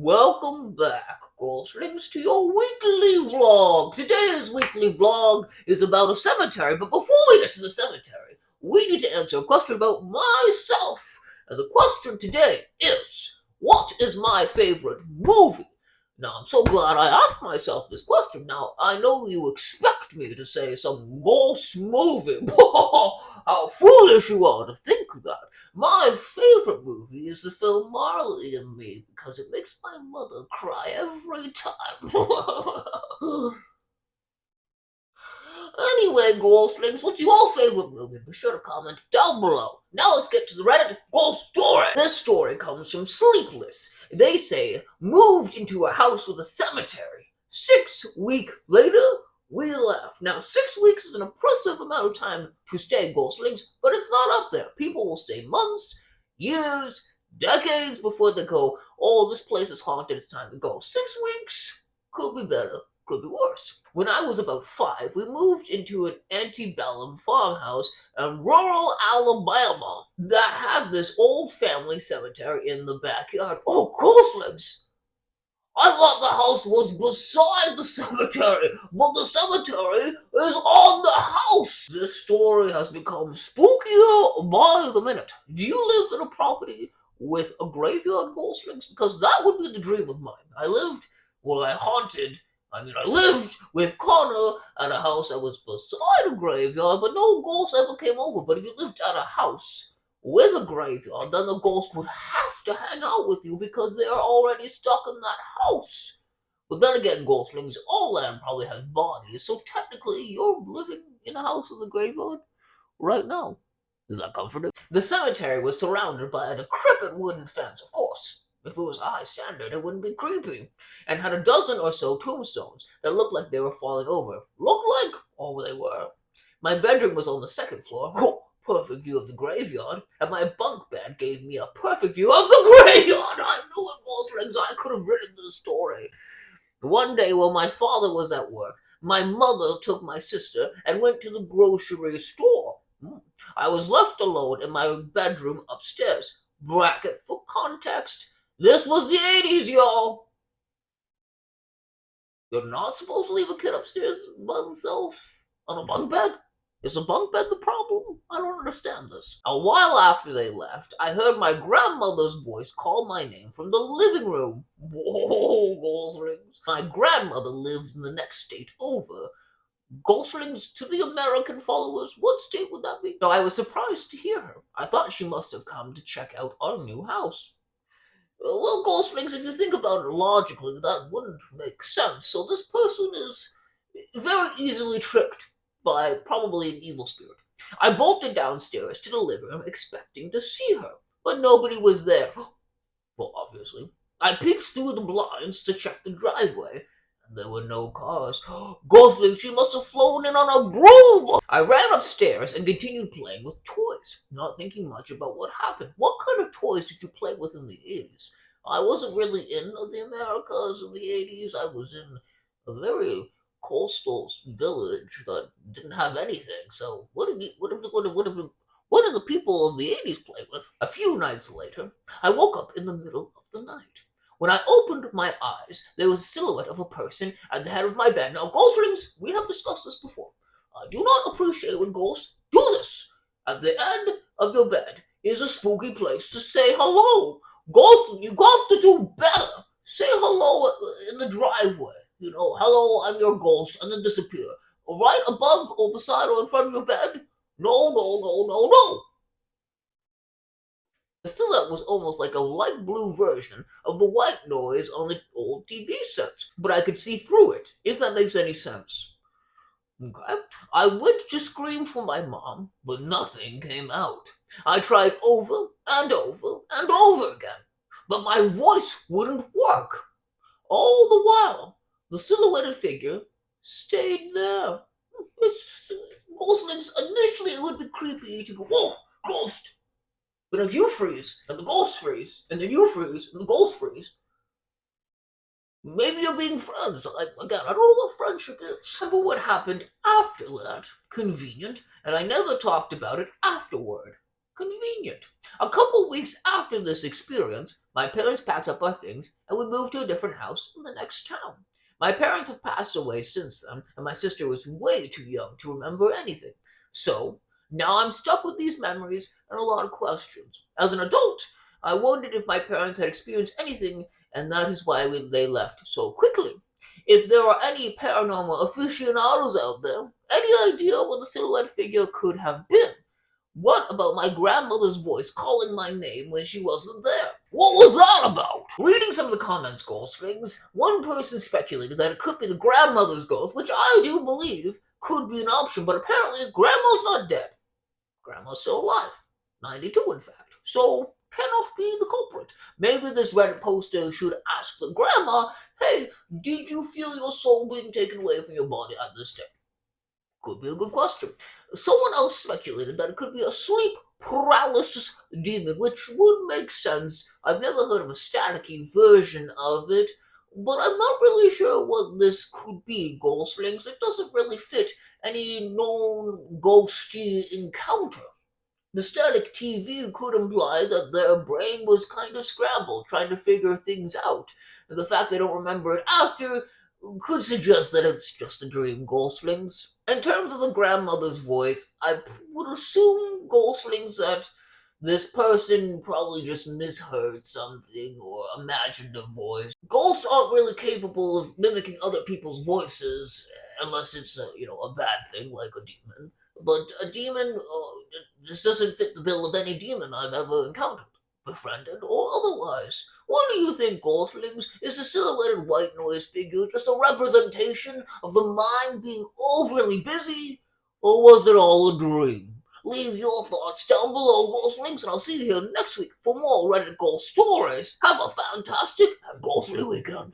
Welcome back, Goslings, to your weekly vlog. Today's weekly vlog is about a cemetery, but before we get to the cemetery, we need to answer a question about myself. And the question today is, what is my favorite movie? Now, I'm so glad I asked myself this question. Now, I know you expect me to say some ghost movie. How foolish you are to think that. My favorite movie is the film Marley and Me because it makes my mother cry every time. Anyway, Ghostlings, what's your favorite movie? Be sure to comment down below. Now let's get to the Reddit Ghost Story. This story comes from Sleepless. They say, moved into a house with a cemetery. 6 weeks later, we left. Now, 6 weeks is an impressive amount of time to stay, Ghostlings, but it's not up there. People will stay months, years, decades before they go, oh, this place is haunted, it's time to go. 6 weeks could be better, could be worse. When I was about 5, we moved into an antebellum farmhouse in rural Alabama that had this old family cemetery in the backyard. Oh, Ghostlings! I thought the house was beside the cemetery, but the cemetery is on the house. This story has become spookier by the minute. Do you live in a property with a graveyard, Ghostlings? Because that would be the dream of mine. I lived I lived with Connor at a house that was beside a graveyard, but no ghost ever came over. But if you lived at a house with a graveyard, then the ghost would have to hang out with you because they are already stuck in that house. But then again, Ghostlings, all land probably has bodies, so technically you're living in a house with a graveyard right now. Is that comforting? The cemetery was surrounded by a decrepit wooden fence, of course. If it was a high standard, it wouldn't be creepy. And had a dozen or so tombstones that looked like they were falling over. Looked like, oh, they were. My bedroom was on the second floor. Perfect view of the graveyard, and my bunk bed gave me a perfect view of the graveyard. I knew it, Ghostlings. I could have written this story. One day while my father was at work, my mother took my sister and went to the grocery store. I was left alone in my bedroom upstairs. Bracket for context. This was the 80s, y'all. You're not supposed to leave a kid upstairs by himself on a bunk bed? Is a bunk bed the problem? I don't understand this. A while after they left, I heard my grandmother's voice call my name from the living room. Whoa, Ghostlings. My grandmother lived in the next state over. Ghostlings to the American followers, what state would that be? So I was surprised to hear her. I thought she must have come to check out our new house. Well, Ghostlings, if you think about it logically, that wouldn't make sense. So this person is very easily tricked by probably an evil spirit. I bolted downstairs to the living room expecting to see her, but nobody was there. Well, obviously. I peeked through the blinds to check the driveway, and there were no cars. Ghostlings, she must have flown in on a broom! I ran upstairs and continued playing with toys, not thinking much about what happened. What kind of toys did you play with in the 80s? I wasn't really in the Americas in the 80s. I was in a very coastal village that didn't have anything. So what did the people of the 80s play with? A few nights later, I woke up in the middle of the night. When I opened my eyes, there was a silhouette of a person at the head of my bed. Now, Ghostlings, we have discussed this before. I do not appreciate when ghosts do this. At the end of your bed is a spooky place to say hello. Ghosts, you have to do better. Say hello in the driveway. You know, hello, I'm your ghost, and then disappear. Right above or beside or in front of your bed? No, no, no, no, no. The silhouette was almost like a light blue version of the white noise on the old TV sets, but I could see through it, if that makes any sense. Okay. I went to scream for my mom, but nothing came out. I tried over and over and over again, but my voice wouldn't work. All the while, the silhouetted figure stayed there. It's just, Ghostlings, initially it would be creepy to go, whoa, ghost. But if you freeze, and the ghost freeze, and then you freeze, and the ghost freeze, maybe you're being friends. Again, I don't know what friendship is. Remember what happened after that? Convenient, and I never talked about it afterward. convenient. A couple weeks after this experience, my parents packed up our things and we moved to a different house in the next town. My parents have passed away since then, and my sister was way too young to remember anything. So, now I'm stuck with these memories and a lot of questions. As an adult, I wondered if my parents had experienced anything, and that is why they left so quickly. If there are any paranormal aficionados out there, any idea what the silhouette figure could have been? What about my grandmother's voice calling my name when she wasn't there? What was that about? Reading some of the comments, Ghostlings, one person speculated that it could be the grandmother's ghost, which I do believe could be an option, but apparently Grandma's not dead. Grandma's still alive. 92, in fact. So, cannot be the culprit. Maybe this Reddit poster should ask the grandma, hey, did you feel your soul being taken away from your body at this time? Could be a good question. Someone else speculated that it could be a sleep paralysis demon, which would make sense. I've never heard of a staticky version of it, but I'm not really sure what this could be, Ghostlings. It doesn't really fit any known ghosty encounter. The static TV could imply that their brain was kind of scrambled, trying to figure things out. And the fact they don't remember it after could suggest that it's just a dream, Ghostlings. In terms of the grandmother's voice, I would assume, Ghostlings, that this person probably just misheard something or imagined a voice. Ghosts aren't really capable of mimicking other people's voices unless it's a bad thing like a demon. But a demon, this doesn't fit the bill of any demon I've ever encountered, befriended or otherwise. What do you think, Ghostlings? Is the silhouetted white noise figure just a representation of the mind being overly busy, or was it all a dream? Leave your thoughts down below, Ghostlings, and I'll see you here next week for more Reddit Ghost stories. Have a fantastic and ghostly weekend.